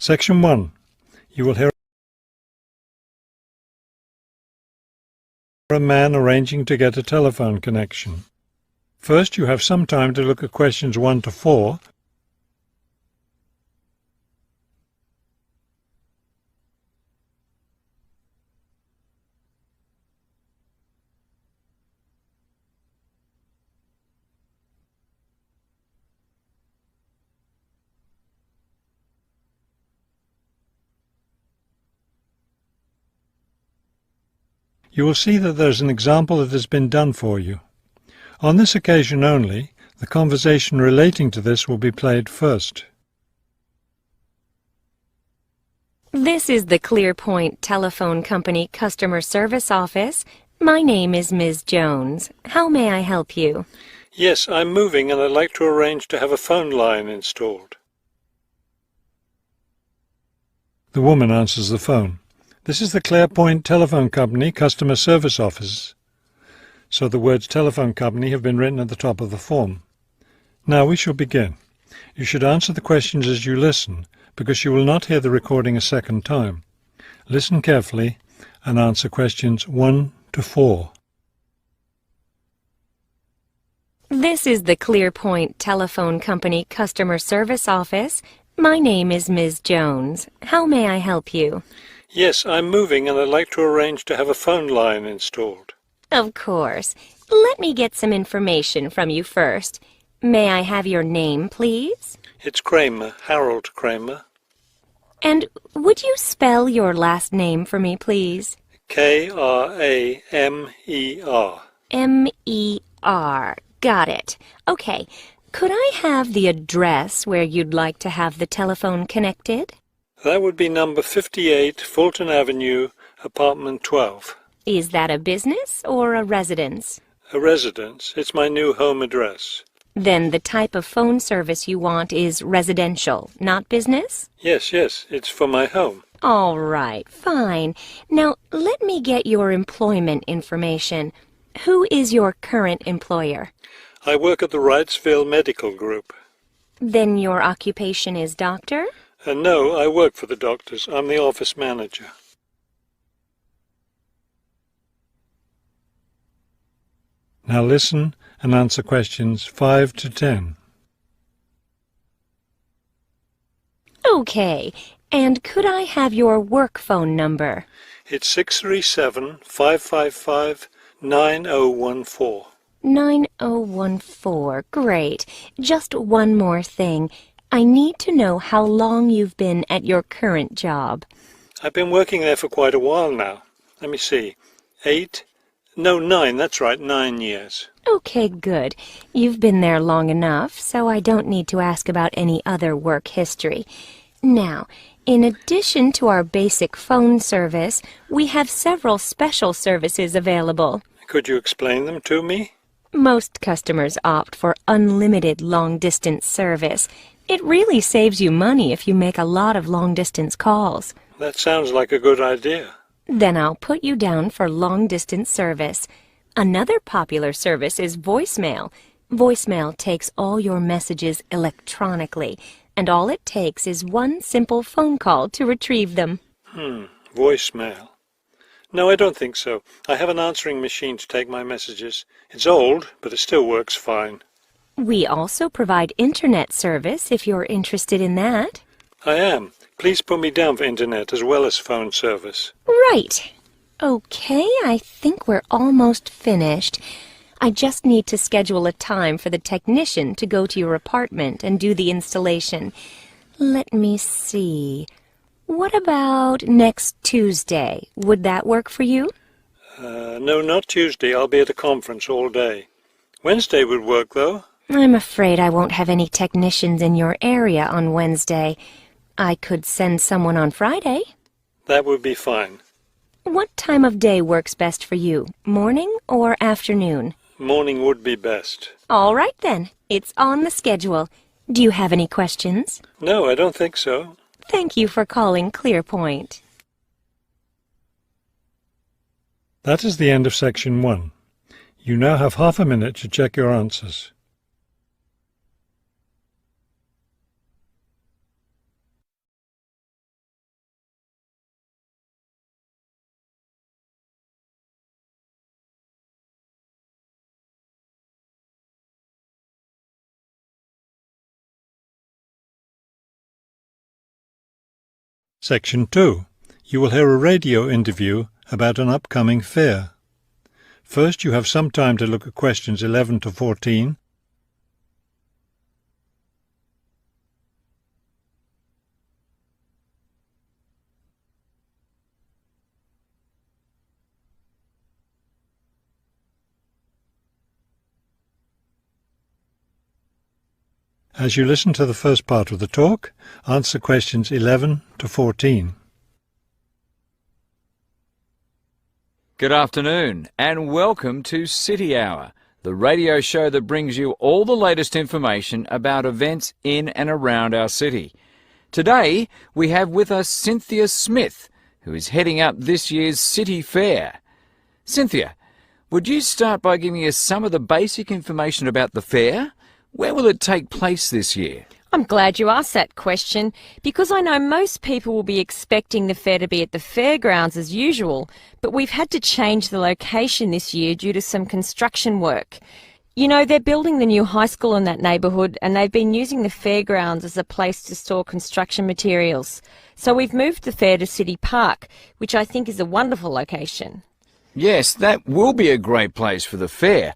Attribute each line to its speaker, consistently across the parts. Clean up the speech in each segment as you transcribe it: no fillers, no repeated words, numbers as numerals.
Speaker 1: Section 1. You will hear a man arranging to get a telephone connection. First, you have some time to look at questions 1 to 4. You will see that there is an example that has been done for you. On this occasion only, the conversation relating to this will be played first.
Speaker 2: This is the ClearPoint Telephone Company Customer Service Office. My name is Ms. Jones. How may I help you?
Speaker 1: Yes, I'm moving and I'd like to arrange to have a phone line installed. The woman answers the phone. This is the ClearPoint Telephone Company Customer Service Office. So the words telephone company have been written at the top of the form. Now we shall begin. You should answer the questions as you listen, because you will not hear the recording a second time. Listen carefully and answer questions 1 to 4.
Speaker 2: This is the ClearPoint Telephone Company Customer Service Office. My name is Ms. Jones. How may I help you?
Speaker 1: Yes, I'm moving and I'd like to arrange to have a phone line installed.
Speaker 2: Of course. Let me get some information from you first. May I have your name, please?
Speaker 1: It's Kramer, Harold Kramer.
Speaker 2: And would you spell your last name for me, please?
Speaker 1: Kramer.
Speaker 2: M-E-R. Got it. Okay. Could I have the address where you'd like to have the telephone connected?
Speaker 1: That would be number 58, Fulton Avenue, apartment 12.
Speaker 2: Is that a business or a residence?
Speaker 1: A residence. It's my new home address.
Speaker 2: Then the type of phone service you want is residential, not business?
Speaker 1: Yes, it's for my home.
Speaker 2: All right, fine. Now, let me get your employment information. Who is your current employer?
Speaker 1: I work at the Wrightsville Medical Group.
Speaker 2: Then your occupation is doctor?
Speaker 1: No, I work for the doctors. I'm the office manager. Now listen and answer questions 5 to 10.
Speaker 2: Okay, and could I have your work phone number?
Speaker 1: It's 637-555-9014.
Speaker 2: 9014, great. Just one more thing. I need to know how long you've been at your current job.
Speaker 1: I've been working there for quite a while now. Let me see. 9, that's right, 9 years.
Speaker 2: Okay, good. You've been there long enough, so I don't need to ask about any other work history. Now, in addition to our basic phone service, we have several special services available.
Speaker 1: Could you explain them to me?
Speaker 2: Most customers opt for unlimited long-distance service. It really saves you money if you make a lot of long-distance calls.
Speaker 1: That sounds like a good idea.
Speaker 2: Then I'll put you down for long-distance service. Another popular service is voicemail. Voicemail takes all your messages electronically, and all it takes is one simple phone call to retrieve them.
Speaker 1: Voicemail. No, I don't think so. I have an answering machine to take my messages. It's old, but it still works fine.
Speaker 2: We also provide internet service if you're interested in that.
Speaker 1: I am. Please put me down for internet as well as phone service.
Speaker 2: Right. Okay, I think we're almost finished. I just need to schedule a time for the technician to go to your apartment and do the installation. Let me see. What about next Tuesday? Would that work for you?
Speaker 1: No, not Tuesday. I'll be at a conference all day. Wednesday would work, though.
Speaker 2: I'm afraid I won't have any technicians in your area on Wednesday. I could send someone on Friday.
Speaker 1: That would be fine.
Speaker 2: What time of day works best for you, morning or afternoon?
Speaker 1: Morning would be best.
Speaker 2: All right, then. It's on the schedule. Do you have any questions?
Speaker 1: No, I don't think so.
Speaker 2: Thank you for calling ClearPoint.
Speaker 1: That is the end of Section 1. You now have half a minute to check your answers. Section 2. You will hear a radio interview about an upcoming fair. First, you have some time to look at questions 11 to 14. As you listen to the first part of the talk, answer questions 11 to 14.
Speaker 3: Good afternoon and welcome to City Hour, the radio show that brings you all the latest information about events in and around our city. Today we have with us Cynthia Smith, who is heading up this year's City Fair. Cynthia, would you start by giving us some of the basic information about the fair? Where will it take place this year?
Speaker 4: I'm glad you asked that question, because I know most people will be expecting the fair to be at the fairgrounds as usual, but we've had to change the location this year due to some construction work. You know, they're building the new high school in that neighbourhood, and they've been using the fairgrounds as a place to store construction materials. So we've moved the fair to City Park, which I think is a wonderful location.
Speaker 3: Yes, that will be a great place for the fair.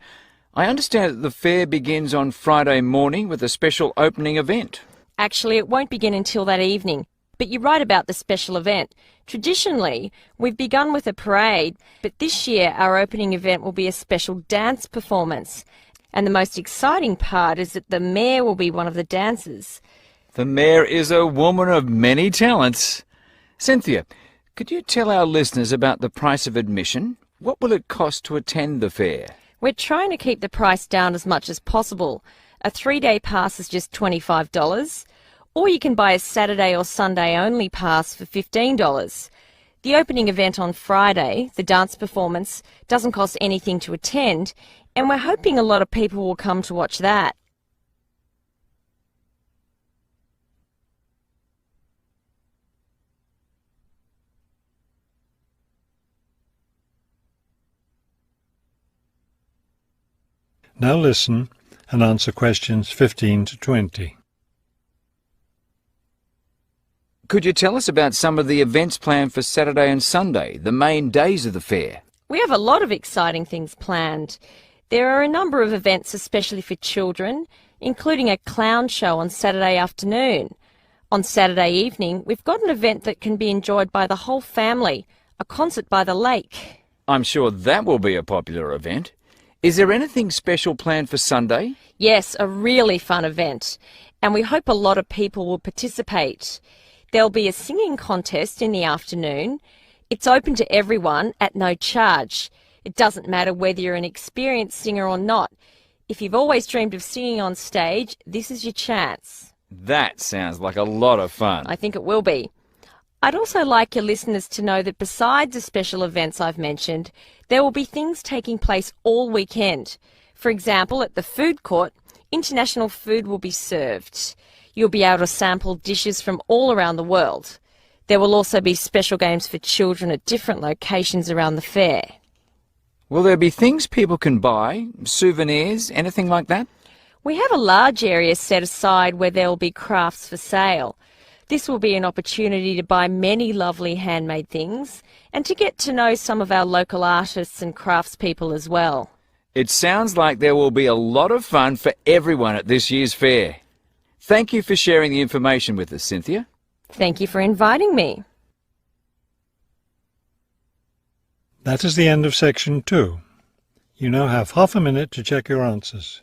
Speaker 3: I understand that the fair begins on Friday morning with a special opening event.
Speaker 4: Actually, it won't begin until that evening, but you're right about the special event. Traditionally, we've begun with a parade, but this year our opening event will be a special dance performance. And the most exciting part is that the mayor will be one of the dancers.
Speaker 3: The mayor is a woman of many talents. Cynthia, could you tell our listeners about the price of admission? What will it cost to attend the fair?
Speaker 4: We're trying to keep the price down as much as possible. A 3-day pass is just $25, or you can buy a Saturday or Sunday only pass for $15. The opening event on Friday, the dance performance, doesn't cost anything to attend, and we're hoping a lot of people will come to watch that.
Speaker 1: Now listen and answer questions 15 to 20.
Speaker 3: Could you tell us about some of the events planned for Saturday and Sunday, the main days of the fair?
Speaker 4: We have a lot of exciting things planned. There are a number of events especially for children, including a clown show on Saturday afternoon. On Saturday evening, we've got an event that can be enjoyed by the whole family, a concert by the lake.
Speaker 3: I'm sure that will be a popular event. Is there anything special planned for Sunday?
Speaker 4: Yes, a really fun event, and we hope a lot of people will participate. There'll be a singing contest in the afternoon. It's open to everyone at no charge. It doesn't matter whether you're an experienced singer or not. If you've always dreamed of singing on stage, this is your chance.
Speaker 3: That sounds like a lot of fun.
Speaker 4: I think it will be. I'd also like your listeners to know that besides the special events I've mentioned, there will be things taking place all weekend. For example, at the food court, international food will be served. You'll be able to sample dishes from all around the world. There will also be special games for children at different locations around the fair.
Speaker 3: Will there be things people can buy, souvenirs, anything like that?
Speaker 4: We have a large area set aside where there will be crafts for sale. This will be an opportunity to buy many lovely handmade things and to get to know some of our local artists and craftspeople as well.
Speaker 3: It sounds like there will be a lot of fun for everyone at this year's fair. Thank you for sharing the information with us, Cynthia.
Speaker 4: Thank you for inviting me.
Speaker 1: That is the end of section 2. You now have half a minute to check your answers.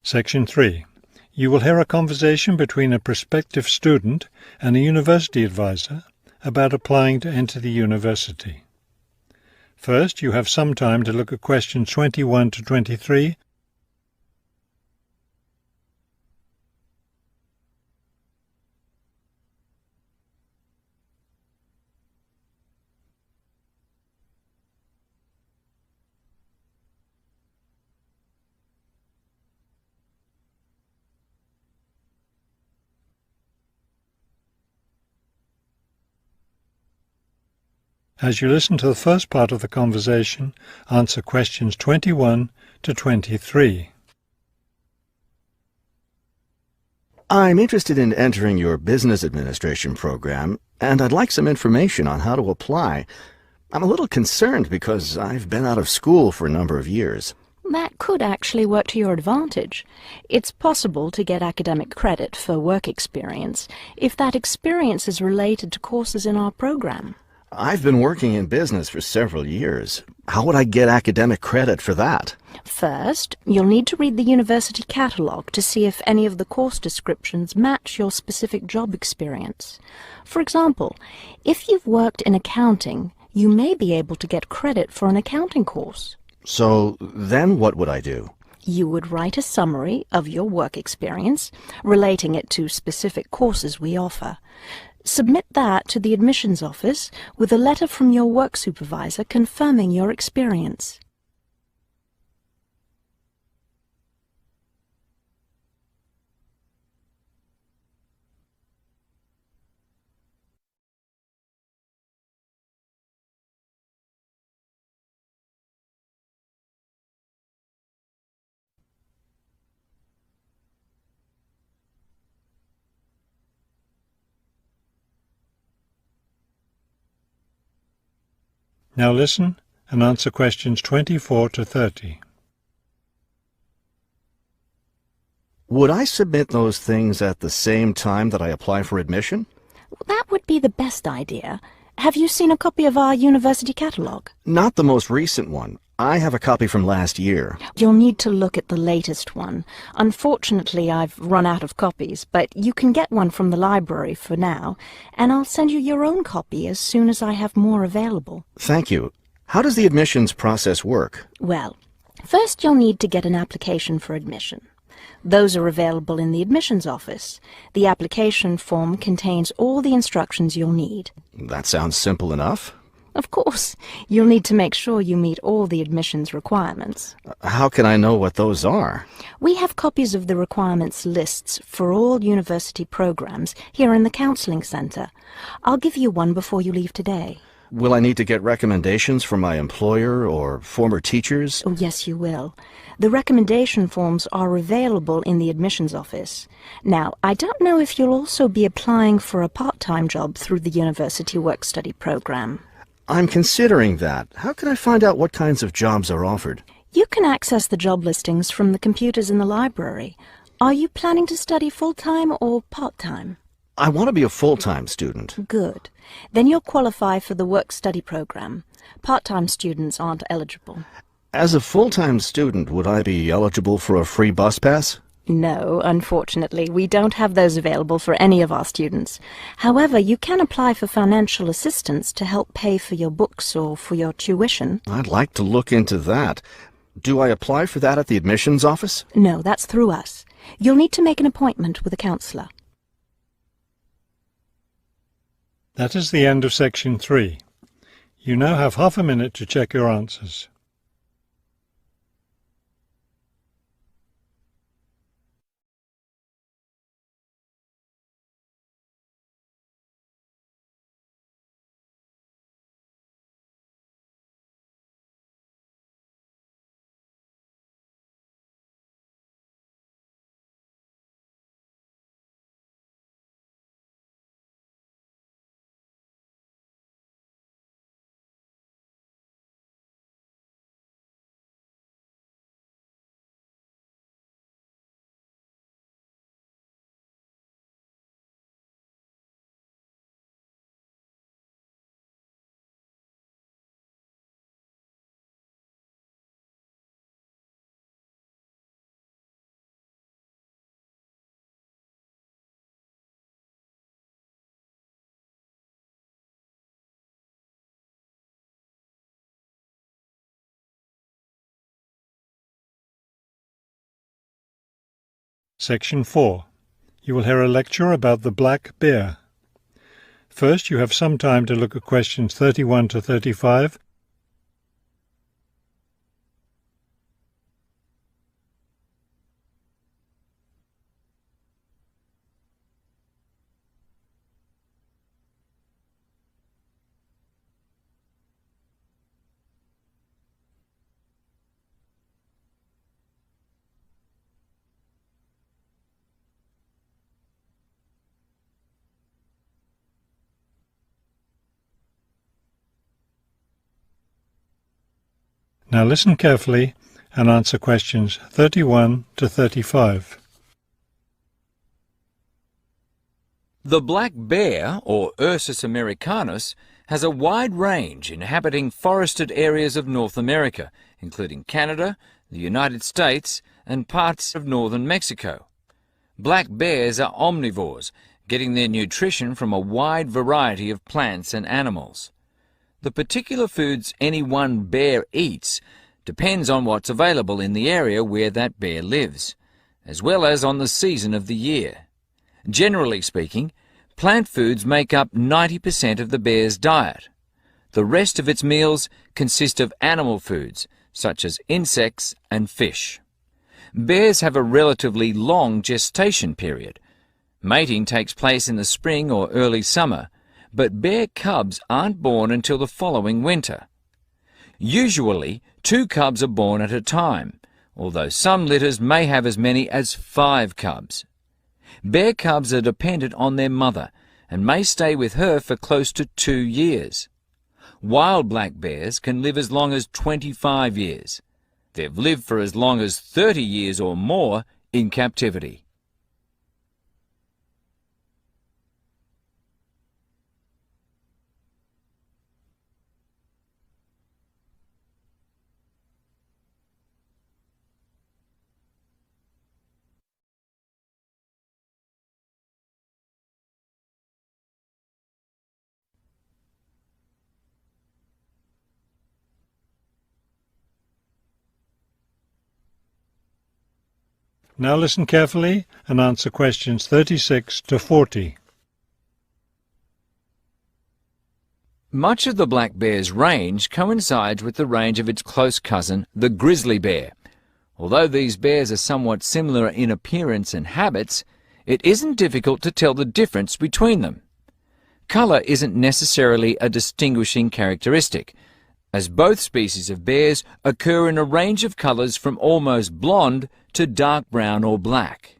Speaker 1: Section 3. You will hear a conversation between a prospective student and a university advisor about applying to enter the university. First, you have some time to look at questions 21 to 23. As you listen to the first part of the conversation, answer questions 21 to 23.
Speaker 5: I'm interested in entering your business administration program, and I'd like some information on how to apply. I'm a little concerned because I've been out of school for a number of years.
Speaker 6: That could actually work to your advantage. It's possible to get academic credit for work experience if that experience is related to courses in our program.
Speaker 5: I've been working in business for several years. How would I get academic credit for that?
Speaker 6: First, you'll need to read the university catalogue to see if any of the course descriptions match your specific job experience. For example, if you've worked in accounting, you may be able to get credit for an accounting course.
Speaker 5: So then what would I do?
Speaker 6: You would write a summary of your work experience, relating it to specific courses we offer. Submit that to the admissions office with a letter from your work supervisor confirming your experience.
Speaker 1: Now listen and answer questions 24 to 30.
Speaker 5: Would I submit those things at the same time that I apply for admission?
Speaker 6: That would be the best idea. Have you seen a copy of our university catalogue?
Speaker 5: Not the most recent one. I have a copy from last year.
Speaker 6: You'll need to look at the latest one. Unfortunately, I've run out of copies, but you can get one from the library for now, and I'll send you your own copy as soon as I have more available.
Speaker 5: Thank you. How does the admissions process work?
Speaker 6: Well, first you'll need to get an application for admission. Those are available in the admissions office. The application form contains all the instructions you'll need.
Speaker 5: That sounds simple enough.
Speaker 6: Of course, you'll need to make sure you meet all the admissions requirements.
Speaker 5: How can I know what those are?
Speaker 6: We have copies of the requirements lists for all university programs here in the counseling center. I'll give you one before you leave today.
Speaker 5: Will I need to get recommendations from my employer or former teachers?
Speaker 6: Oh, yes, you will. The recommendation forms are available in the admissions office. Now, I don't know if you'll also be applying for a part-time job through the university work-study program.
Speaker 5: I'm considering that. How can I find out what kinds of jobs are offered?
Speaker 6: You can access the job listings from the computers in the library. Are you planning to study full-time or part-time?
Speaker 5: I want to be a full-time student.
Speaker 6: Good. Then you'll qualify for the work-study program. Part-time students aren't eligible.
Speaker 5: As a full-time student, would I be eligible for a free bus pass?
Speaker 6: No, unfortunately, we don't have those available for any of our students. However, you can apply for financial assistance to help pay for your books or for your tuition.
Speaker 5: I'd like to look into that. Do I apply for that at the admissions office?
Speaker 6: No, that's through us. You'll need to make an appointment with a counselor.
Speaker 1: That is the end of section 3. You now have half a minute to check your answers. Section 4. You will hear a lecture about the black bear. First, you have some time to look at questions 31 to 35. Now listen carefully and answer questions 31 to 35.
Speaker 3: The black bear, or Ursus americanus, has a wide range inhabiting forested areas of North America, including Canada, the United States, and parts of northern Mexico. Black bears are omnivores, getting their nutrition from a wide variety of plants and animals. The particular foods any one bear eats depends on what's available in the area where that bear lives, as well as on the season of the year. Generally speaking, plant foods make up 90% of the bear's diet. The rest of its meals consist of animal foods, such as insects and fish. Bears have a relatively long gestation period. Mating takes place in the spring or early summer, but bear cubs aren't born until the following winter. Usually, 2 cubs are born at a time, although some litters may have as many as 5 cubs. Bear cubs are dependent on their mother and may stay with her for close to 2 years. Wild black bears can live as long as 25 years. They've lived for as long as 30 years or more in captivity.
Speaker 1: Now listen carefully and answer questions 36 to 40.
Speaker 3: Much of the black bear's range coincides with the range of its close cousin, the grizzly bear. Although these bears are somewhat similar in appearance and habits, it isn't difficult to tell the difference between them. Colour isn't necessarily a distinguishing characteristic, as both species of bears occur in a range of colours from almost blonde to dark brown or black.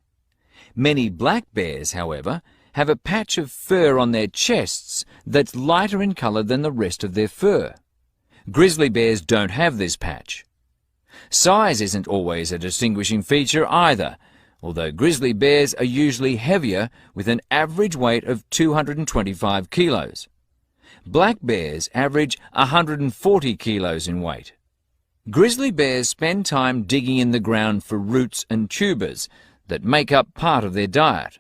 Speaker 3: Many black bears, however, have a patch of fur on their chests that's lighter in colour than the rest of their fur. Grizzly bears don't have this patch. Size isn't always a distinguishing feature either, although grizzly bears are usually heavier with an average weight of 225 kilos. Black bears average 140 kilos in weight. Grizzly bears spend time digging in the ground for roots and tubers that make up part of their diet.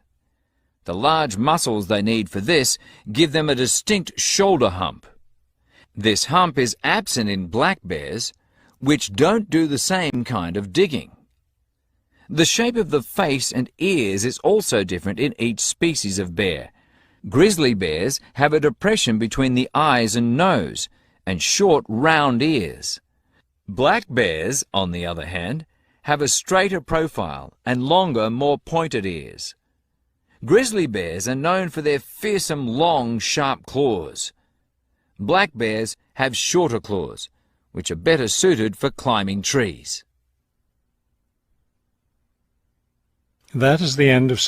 Speaker 3: The large muscles they need for this give them a distinct shoulder hump. This hump is absent in black bears, which don't do the same kind of digging. The shape of the face and ears is also different in each species of bear. Grizzly bears have a depression between the eyes and nose, and short, round ears. Black bears, on the other hand, have a straighter profile and longer, more pointed ears. Grizzly bears are known for their fearsome, long, sharp claws. Black bears have shorter claws, which are better suited for climbing trees.
Speaker 1: That is the end of